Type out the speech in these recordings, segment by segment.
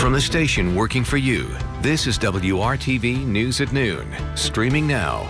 From the station working for you, this is WRTV News at Noon, streaming now.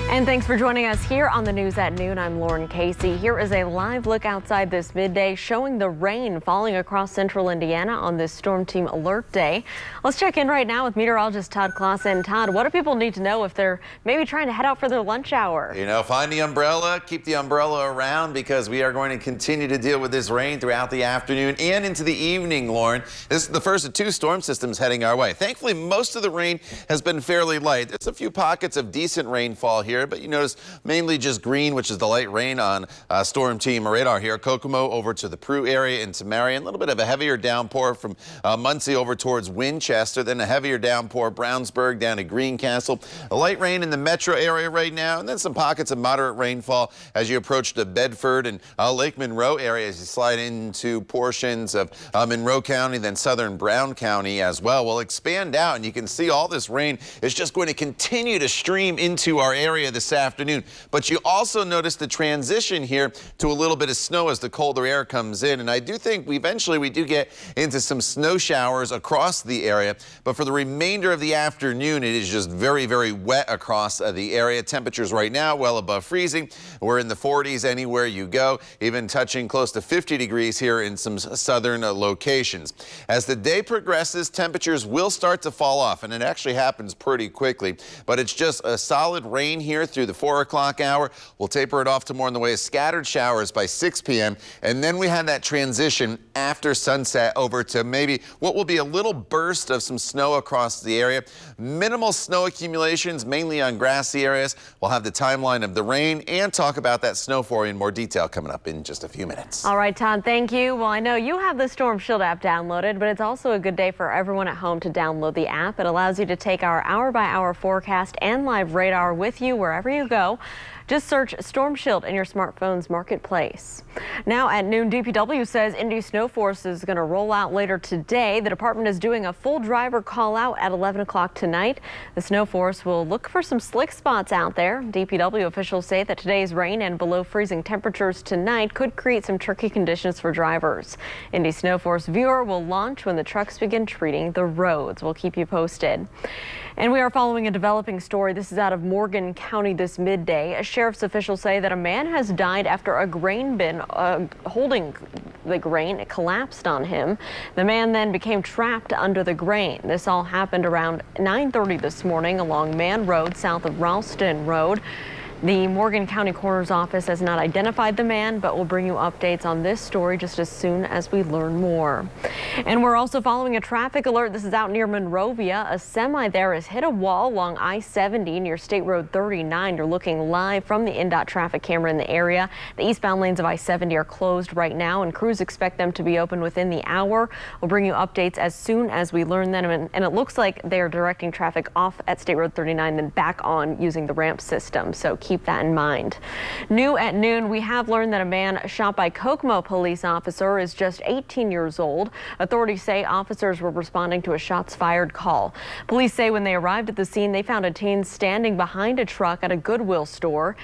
And thanks for joining us here on the News at Noon. I'm Lauren Casey. Here is a live look outside this midday showing the rain falling across central Indiana on this storm team alert day. Let's check in right now with meteorologist Todd Clausen. Todd, what do people need to know if they're maybe trying to head out for their lunch hour? You know, find the umbrella, keep the umbrella around because we are going to continue to deal with this rain throughout the afternoon and into the evening, Lauren. This is the first of two storm systems heading our way. Thankfully, most of the rain has been fairly light. There's a few pockets of decent rainfall here, but you notice mainly just green, which is the light rain on storm team radar here. Kokomo over to the Prue area into Marion. A little bit of a heavier downpour from Muncie over towards Winchester. Then a heavier downpour Brownsburg down to Greencastle. A light rain in the metro area right now. And then some pockets of moderate rainfall as you approach the Bedford and Lake Monroe area as you slide into portions of Monroe County, then southern Brown County as well. We'll expand out and you can see all this rain is just going to continue to stream into our area this afternoon. But you also notice the transition here to a little bit of snow as the colder air comes in. And I do think we do get into some snow showers across the area. But for the remainder of the afternoon, it is just very, very wet across the area. Temperatures right now well above freezing. We're in the 40s anywhere you go, even touching close to 50 degrees here in some southern locations. As the day progresses, temperatures will start to fall off, and it actually happens pretty quickly. But it's just a solid rain here through the 4 o'clock hour. We'll taper it off to more in the way of scattered showers by 6 p.m. And then we have that transition after sunset over to maybe what will be a little burst of some snow across the area. Minimal snow accumulations, mainly on grassy areas. We'll have the timeline of the rain and talk about that snow for you in more detail coming up in just a few minutes. All right, Todd, thank you. Well, I know you have the Storm Shield app downloaded, but it's also a good day for everyone at home to download the app. It allows you to take our hour-by-hour forecast and live radar with you wherever you go. Just search Storm Shield in your smartphone's marketplace. Now at noon, DPW says Indy snow force is going to roll out later today. The department is doing a full driver call out at 11 o'clock tonight. The snow force will look for some slick spots out there. DPW officials say that today's rain and below freezing temperatures tonight could create some tricky conditions for drivers. Indy snow force viewer will launch when the trucks begin treating the roads. We'll keep you posted. And we are following a developing story. This is out of Morgan County this midday. Sheriff's officials say that a man has died after a grain bin holding the grain collapsed on him. The man then became trapped under the grain. This all happened around 9:30 this morning along Mann Road south of Ralston Road. The Morgan County Coroner's Office has not identified the man, but we'll bring you updates on this story just as soon as we learn more. And we're also following a traffic alert. This is out near Monrovia. A semi there has hit a wall along I-70 near State Road 39. You're looking live from the INDOT traffic camera in the area. The eastbound lanes of I-70 are closed right now, and crews expect them to be open within the hour. We'll bring you updates as soon as we learn them. And it looks like they're directing traffic off at State Road 39, then back on using the ramp system. So keep that in mind. New at noon, we have learned that a man shot by Kokomo police officer is just 18 years old. Authorities say officers were responding to a shots fired call. Police say when they arrived at the scene, they found a teen standing behind a truck at a Goodwill store.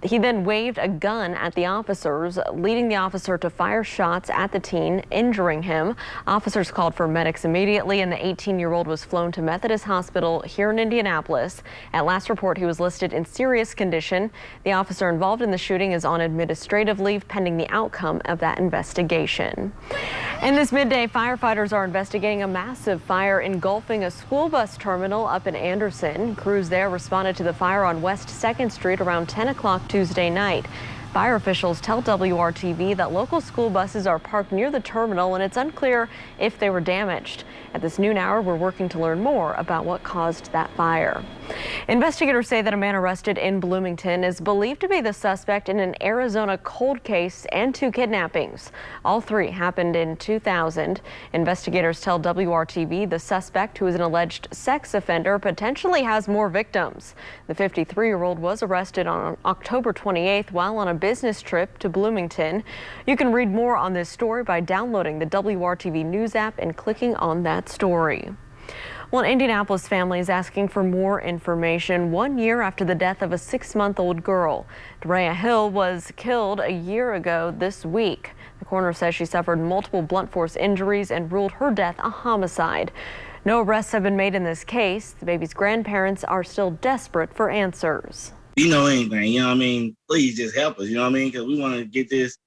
He then waved a gun at the officers, leading the officer to fire shots at the teen, injuring him. Officers called for medics immediately, and the 18-year-old was flown to Methodist Hospital here in Indianapolis. At last report, he was listed in serious condition. The officer involved in the shooting is on administrative leave pending the outcome of that investigation. And this midday, firefighters are investigating a massive fire engulfing a school bus terminal up in Anderson. Crews there responded to the fire on West 2nd Street around 10 o'clock Tuesday night. Fire officials tell WRTV that local school buses are parked near the terminal and it's unclear if they were damaged. At this noon hour, we're working to learn more about what caused that fire. Investigators say that a man arrested in Bloomington is believed to be the suspect in an Arizona cold case and 2 kidnappings. All 3 happened in 2000. Investigators tell WRTV the suspect, who is an alleged sex offender, potentially has more victims. The 53-year-old was arrested on October 28th while on a business trip to Bloomington. You can read more on this story by downloading the WRTV News app and clicking on that story. Well, an Indianapolis family is asking for more information 1 year after the death of a 6-month-old girl. Drea Hill was killed a year ago this week. The The coroner says she suffered multiple blunt force injuries and ruled her death a homicide. No arrests have been made in this case. The baby's grandparents are still desperate for answers. You know anything, you know what I mean? Please just help us, you know what I mean? Because we want to get this,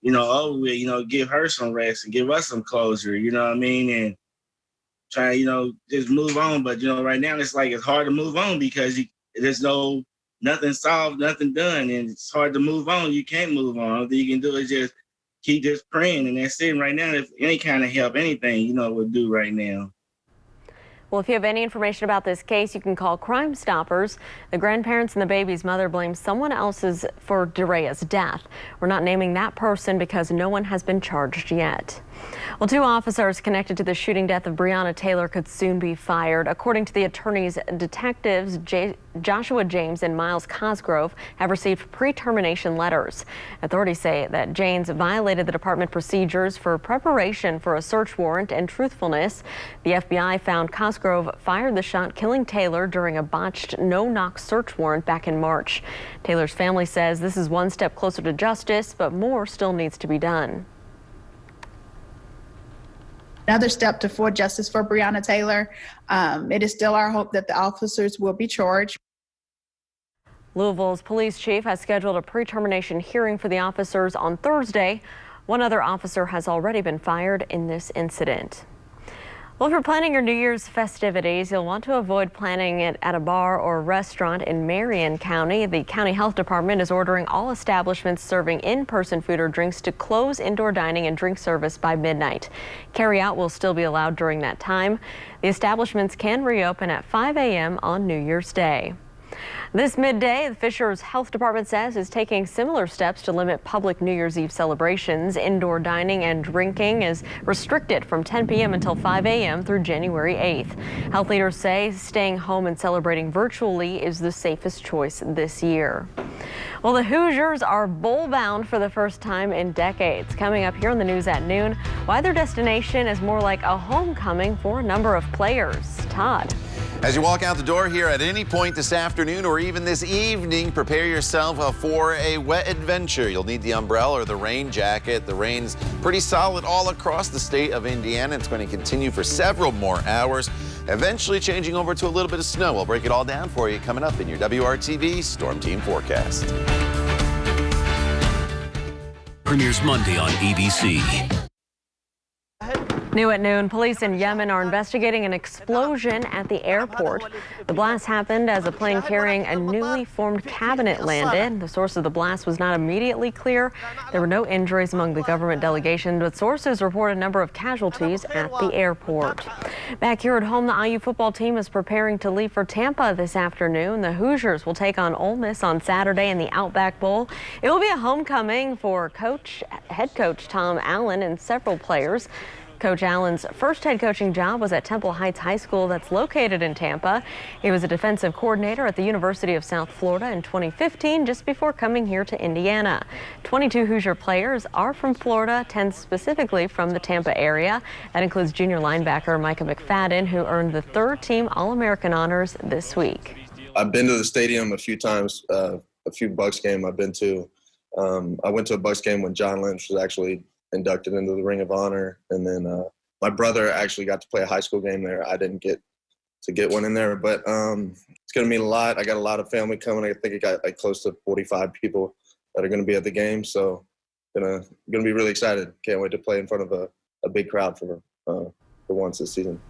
over with, give her some rest and give us some closure, you know what I mean? And try, just move on. But, right now it's like it's hard to move on because there's nothing solved, nothing done. And it's hard to move on. You can't move on. All you can do is just keep just praying. And that's it right now. If any kind of help, anything, will do right now. Well, if you have any information about this case, you can call Crime Stoppers. The grandparents and the baby's mother blame someone else's for Derea's death. We're not naming that person because no one has been charged yet. Well, 2 officers connected to the shooting death of Breonna Taylor could soon be fired. According to the attorneys, detectives Joshua James and Miles Cosgrove have received pre-termination letters. Authorities say that James violated the department procedures for preparation for a search warrant and truthfulness. The FBI found Cosgrove fired the shot killing Taylor during a botched no-knock search warrant back in March. Taylor's family says this is one step closer to justice, but more still needs to be done. Another step toward justice for Breonna Taylor. It is still our hope that the officers will be charged. Louisville's police chief has scheduled a pre-termination hearing for the officers on Thursday. One other officer has already been fired in this incident. Well, if you're planning your New Year's festivities, you'll want to avoid planning it at a bar or restaurant in Marion County. The county health department is ordering all establishments serving in-person food or drinks to close indoor dining and drink service by midnight. Carry-out will still be allowed during that time. The establishments can reopen at 5 a.m. on New Year's Day. This midday, the Fishers Health Department says is taking similar steps to limit public New Year's Eve celebrations. Indoor dining and drinking is restricted from 10 p.m. until 5 a.m. through January 8th. Health leaders say staying home and celebrating virtually is the safest choice this year. Well, the Hoosiers are bowl-bound for the first time in decades. Coming up here on the news at noon, why their destination is more like a homecoming for a number of players. Todd. As you walk out the door here at any point this afternoon or even this evening, prepare yourself for a wet adventure. You'll need the umbrella or the rain jacket. The rain's pretty solid all across the state of Indiana. It's going to continue for several more hours, eventually changing over to a little bit of snow. We'll break it all down for you coming up in your WRTV Storm Team Forecast. Premieres Monday on ABC. New at noon, police in Yemen are investigating an explosion at the airport. The blast happened as a plane carrying a newly formed cabinet landed. The source of the blast was not immediately clear. There were no injuries among the government delegation, but sources report a number of casualties at the airport. Back here at home, the IU football team is preparing to leave for Tampa this afternoon. The Hoosiers will take on Ole Miss on Saturday in the Outback Bowl. It will be a homecoming for head coach Tom Allen and several players. Coach Allen's first head coaching job was at Temple Heights High School that's located in Tampa. He was a defensive coordinator at the University of South Florida in 2015, just before coming here to Indiana. 22 Hoosier players are from Florida, 10 specifically from the Tampa area. That includes junior linebacker Micah McFadden, who earned the third-team All-American honors this week. I've been to the stadium a few times, a few Bucs games I've been to. I went to a Bucs game when John Lynch was actually inducted into the Ring of Honor, and then my brother actually got to play a high school game there. I didn't get to get one in there, but it's going to mean a lot. I got a lot of family coming. I think I got like close to 45 people that are going to be at the game, so gonna be really excited. Can't wait to play in front of a big crowd for once this season.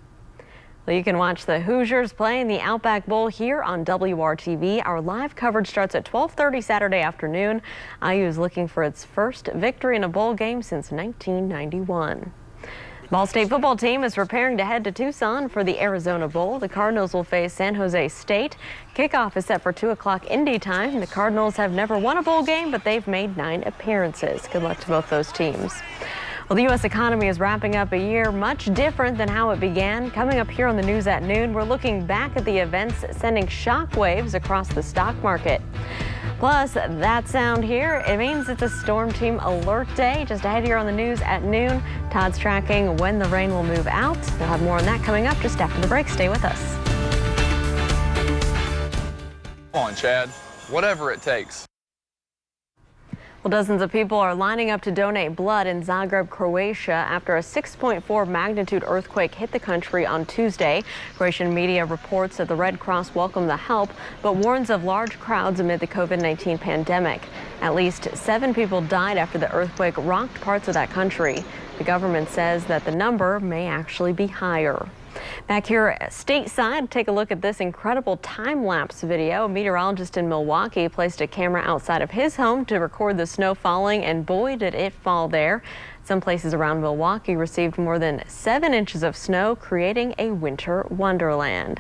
Well, you can watch the Hoosiers play in the Outback Bowl here on WRTV. Our live coverage starts at 12:30 Saturday afternoon. IU is looking for its first victory in a bowl game since 1991. Ball State football team is preparing to head to Tucson for the Arizona Bowl. The Cardinals will face San Jose State. Kickoff is set for 2 o'clock Indy time. The Cardinals have never won a bowl game, but they've made 9 appearances. Good luck to both those teams. Well, the U.S. economy is wrapping up a year much different than how it began. Coming up here on the news at noon, we're looking back at the events sending shockwaves across the stock market. Plus, that sound here, it means it's a Storm Team alert day. Just ahead here on the news at noon, Todd's tracking when the rain will move out. We'll have more on that coming up just after the break. Stay with us. Come on, Chad. Whatever it takes. Well, dozens of people are lining up to donate blood in Zagreb, Croatia after a 6.4 magnitude earthquake hit the country on Tuesday. Croatian media reports that the Red Cross welcomed the help, but warns of large crowds amid the COVID-19 pandemic. At least 7 people died after the earthquake rocked parts of that country. The government says that the number may actually be higher. Back here stateside, take a look at this incredible time-lapse video. A meteorologist in Milwaukee placed a camera outside of his home to record the snow falling, and boy, did it fall there. Some places around Milwaukee received more than 7 inches of snow, creating a winter wonderland.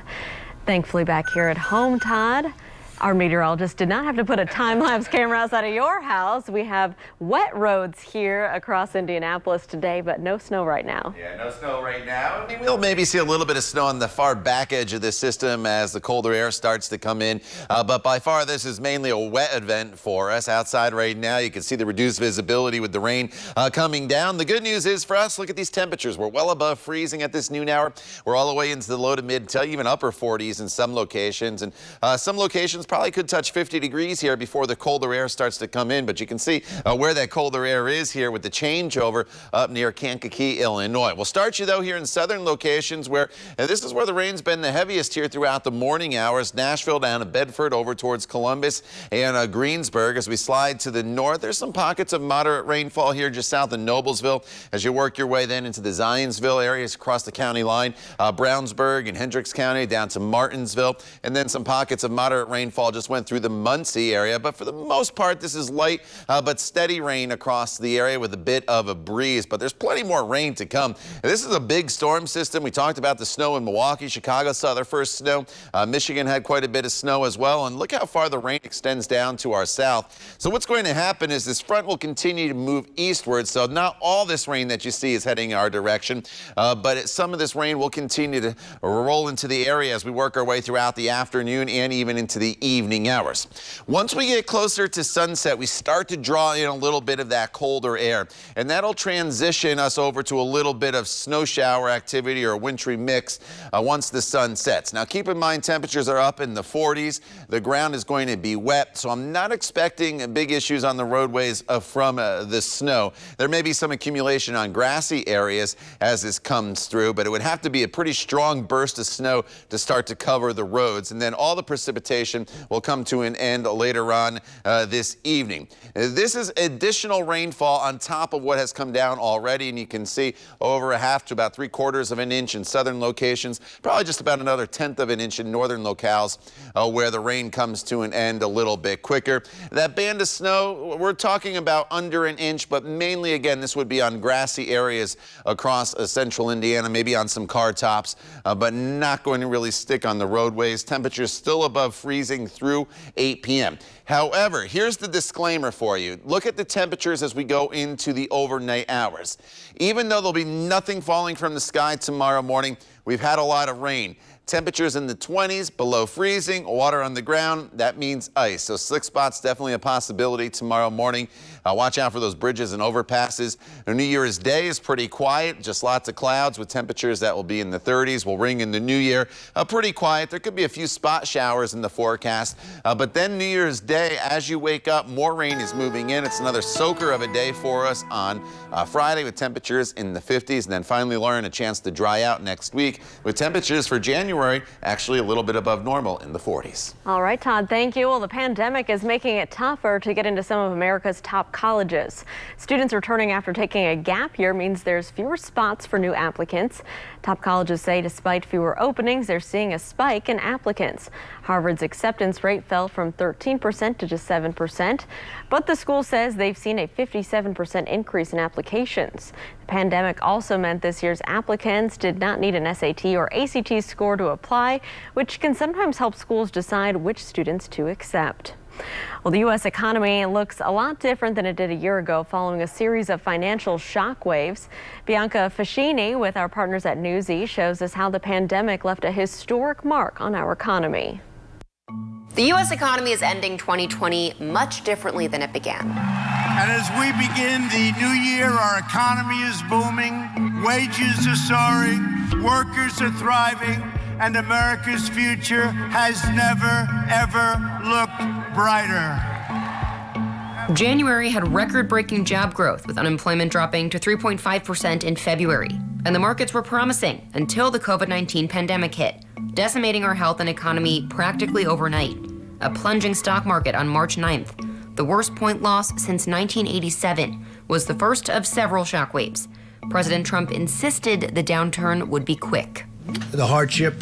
Thankfully, back here at home, Todd, our meteorologist did not have to put a time-lapse camera outside of your house. We have wet roads here across Indianapolis today, but no snow right now. Yeah, no snow right now. We'll maybe see a little bit of snow on the far back edge of this system as the colder air starts to come in. But by far, this is mainly a wet event for us. Outside right now, you can see the reduced visibility with the rain coming down. The good news is for us, look at these temperatures. We're well above freezing at this noon hour. We're all the way into the low to mid to even upper 40s in some locations. And some locations probably could touch 50 degrees here before the colder air starts to come in, but you can see where that colder air is here with the changeover up near Kankakee, Illinois. We'll start you though here in southern locations where this is where the rain's been the heaviest here throughout the morning hours. Nashville down to Bedford over towards Columbus and Greensburg. As we slide to the north, there's some pockets of moderate rainfall here just south of Noblesville. As you work your way then into the Zionsville areas across the county line, Brownsburg and Hendricks County down to Martinsville, and then some pockets of moderate rainfall just went through the Muncie area. But for the most part, this is light but steady rain across the area with a bit of a breeze. But there's plenty more rain to come. This is a big storm system. We talked about the snow in Milwaukee. Chicago saw their first snow. Michigan had quite a bit of snow as well. And look how far the rain extends down to our south. So what's going to happen is this front will continue to move eastward. So not all this rain that you see is heading our direction, but some of this rain will continue to roll into the area as we work our way throughout the afternoon and even into the evening hours. Once we get closer to sunset, we start to draw in a little bit of that colder air, and that'll transition us over to a little bit of snow shower activity or a wintry mix once the sun sets. Now keep in mind, temperatures are up in the 40s. The ground is going to be wet, so I'm not expecting big issues on the roadways from the snow. There may be some accumulation on grassy areas as this comes through, but it would have to be a pretty strong burst of snow to start to cover the roads, and then all the precipitation will come to an end later on this evening. This is additional rainfall on top of what has come down already, and you can see over a half to about 3/4 of an inch in southern locations, probably just about another 1/10 of an inch in northern locales where the rain comes to an end a little bit quicker. That band of snow, we're talking about under an inch, but mainly again this would be on grassy areas across central Indiana, maybe on some car tops, but not going to really stick on the roadways. Temperatures still above freezing through 8 p.m. However, here's the disclaimer for you. Look at the temperatures as we go into the overnight hours. Even though there'll be nothing falling from the sky tomorrow morning, we've had a lot of rain. Temperatures in the 20s, below freezing, water on the ground, that means ice. So slick spots definitely a possibility tomorrow morning. Watch out for those bridges and overpasses. New Year's Day is pretty quiet, just lots of clouds with temperatures that will be in the 30s. We'll ring in the new year pretty quiet. There could be a few spot showers in the forecast, but then New Year's Day, as you wake up, more rain is moving in. It's another soaker of a day for us on Friday with temperatures in the 50s, and then finally, Lauren, a chance to dry out next week with temperatures for January actually a little bit above normal in the 40s. All right, Todd, thank you. Well, the pandemic is making it tougher to get into some of America's top colleges. Students returning after taking a gap year means there's fewer spots for new applicants. Top colleges say despite fewer openings, they're seeing a spike in applicants. Harvard's acceptance rate fell from 13% to just 7%, but the school says they've seen a 57% increase in applications. The pandemic also meant this year's applicants did not need an SAT or ACT score to apply, which can sometimes help schools decide which students to accept. Well, the U.S. economy looks a lot different than it did a year ago following a series of financial shockwaves. Bianca Fascini with our partners at Newsy shows us how the pandemic left a historic mark on our economy. The U.S. economy is ending 2020 much differently than it began. And as we begin the new year, our economy is booming, wages are soaring, workers are thriving, and America's future has never, ever looked brighter. January had record-breaking job growth, with unemployment dropping to 3.5% in February. And the markets were promising until the COVID-19 pandemic hit, decimating our health and economy practically overnight. A plunging stock market on March 9th, the worst point loss since 1987, was the first of several shockwaves. President Trump insisted the downturn would be quick. The hardship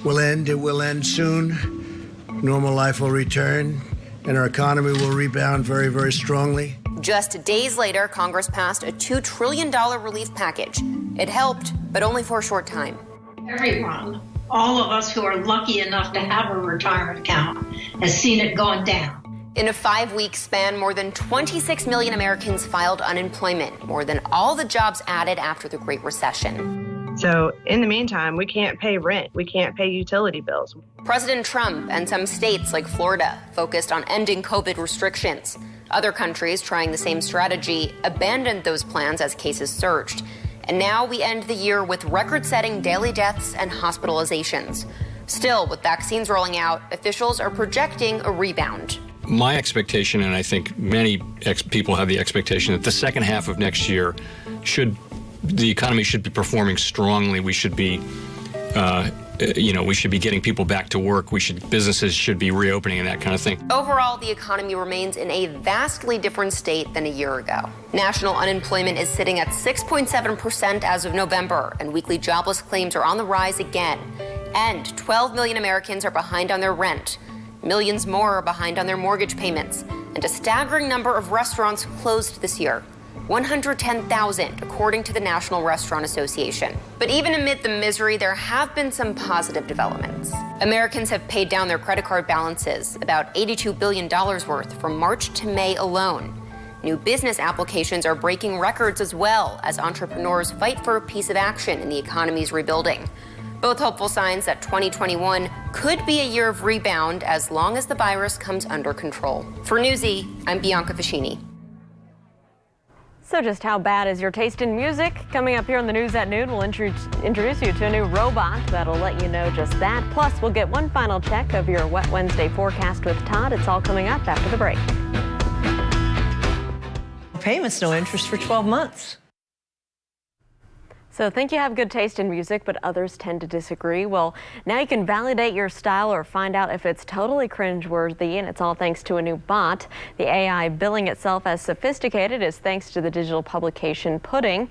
will end. It will end soon. Normal life will return, and our economy will rebound very, very strongly. Just days later, Congress passed a $2 trillion relief package. It helped, but only for a short time. Everyone, all of us who are lucky enough to have a retirement account, has seen it going down. In a 5-week span, more than 26 million Americans filed unemployment, more than all the jobs added after the Great Recession. So in the meantime, we can't pay rent, we can't pay utility bills. President Trump and some states like Florida focused on ending COVID restrictions. Other countries trying the same strategy abandoned those plans as cases surged. And now we end the year with record-setting daily deaths and hospitalizations. Still, with vaccines rolling out, officials are projecting a rebound. My expectation, and I think many people have the expectation, that the second half of next year the economy should be performing strongly. We should be, we should be getting people back to work. Businesses should be reopening and that kind of thing. Overall, the economy remains in a vastly different state than a year ago. National unemployment is sitting at 6.7% as of November, and weekly jobless claims are on the rise again. And 12 million Americans are behind on their rent. Millions more are behind on their mortgage payments. And a staggering number of restaurants closed this year. 110,000, according to the National Restaurant Association. But even amid the misery, there have been some positive developments. Americans have paid down their credit card balances, about $82 billion worth, from March to May alone. New business applications are breaking records as well as entrepreneurs fight for a piece of action in the economy's rebuilding. Both hopeful signs that 2021 could be a year of rebound as long as the virus comes under control. For Newsy, I'm Bianca Ficini. So just how bad is your taste in music? Coming up here on the News at Noon, we'll introduce you to a new robot that'll let you know just that. Plus, we'll get one final check of your Wet Wednesday forecast with Todd. It's all coming up after the break. Payments, no interest for 12 months. So think you have good taste in music, but others tend to disagree. Well, now you can validate your style or find out if it's totally cringeworthy, and it's all thanks to a new bot. The AI billing itself as sophisticated is thanks to the digital publication Pudding.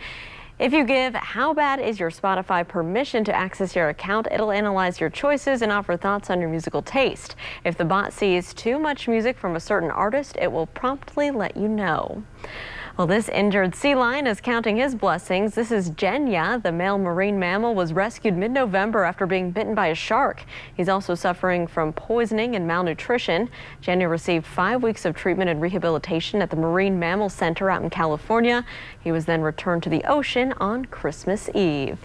If you give How Bad Is Your Spotify permission to access your account, it'll analyze your choices and offer thoughts on your musical taste. If the bot sees too much music from a certain artist, it will promptly let you know. Well, this injured sea lion is counting his blessings. This is Genya. The male marine mammal was rescued mid-November after being bitten by a shark. He's also suffering from poisoning and malnutrition. Genya received 5 weeks of treatment and rehabilitation at the Marine Mammal Center out in California. He was then returned to the ocean on Christmas Eve.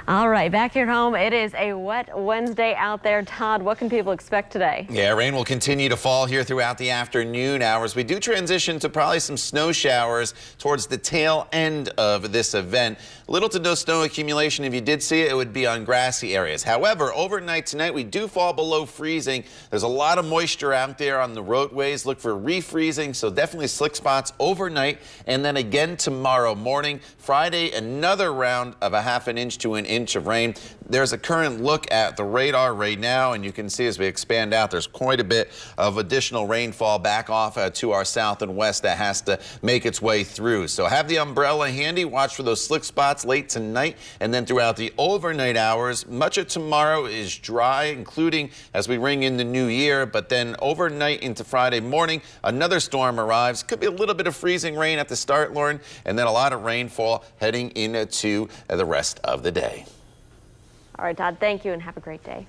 All right, back here at home, it is a wet Wednesday out there. Todd, what can people expect today? Yeah, rain will continue to fall here throughout the afternoon hours. We do transition to probably some snow showers towards the tail end of this event. Little to no snow accumulation. If you did see it, it would be on grassy areas. However, overnight tonight, we do fall below freezing. There's a lot of moisture out there on the roadways. Look for refreezing, so definitely slick spots overnight. And then again tomorrow morning. Friday, another round of a ½ an inch to an inch of rain. There's a current look at the radar right now, and you can see as we expand out, there's quite a bit of additional rainfall back off to our south and west that has to make its way through. So have the umbrella handy. Watch for those slick spots late tonight, and then throughout the overnight hours. Much of tomorrow is dry, including as we ring in the new year, but then overnight into Friday morning, another storm arrives. Could be a little bit of freezing rain at the start, Lauren, and then a lot of rainfall heading into the rest of the day. All right, Todd, thank you and have a great day.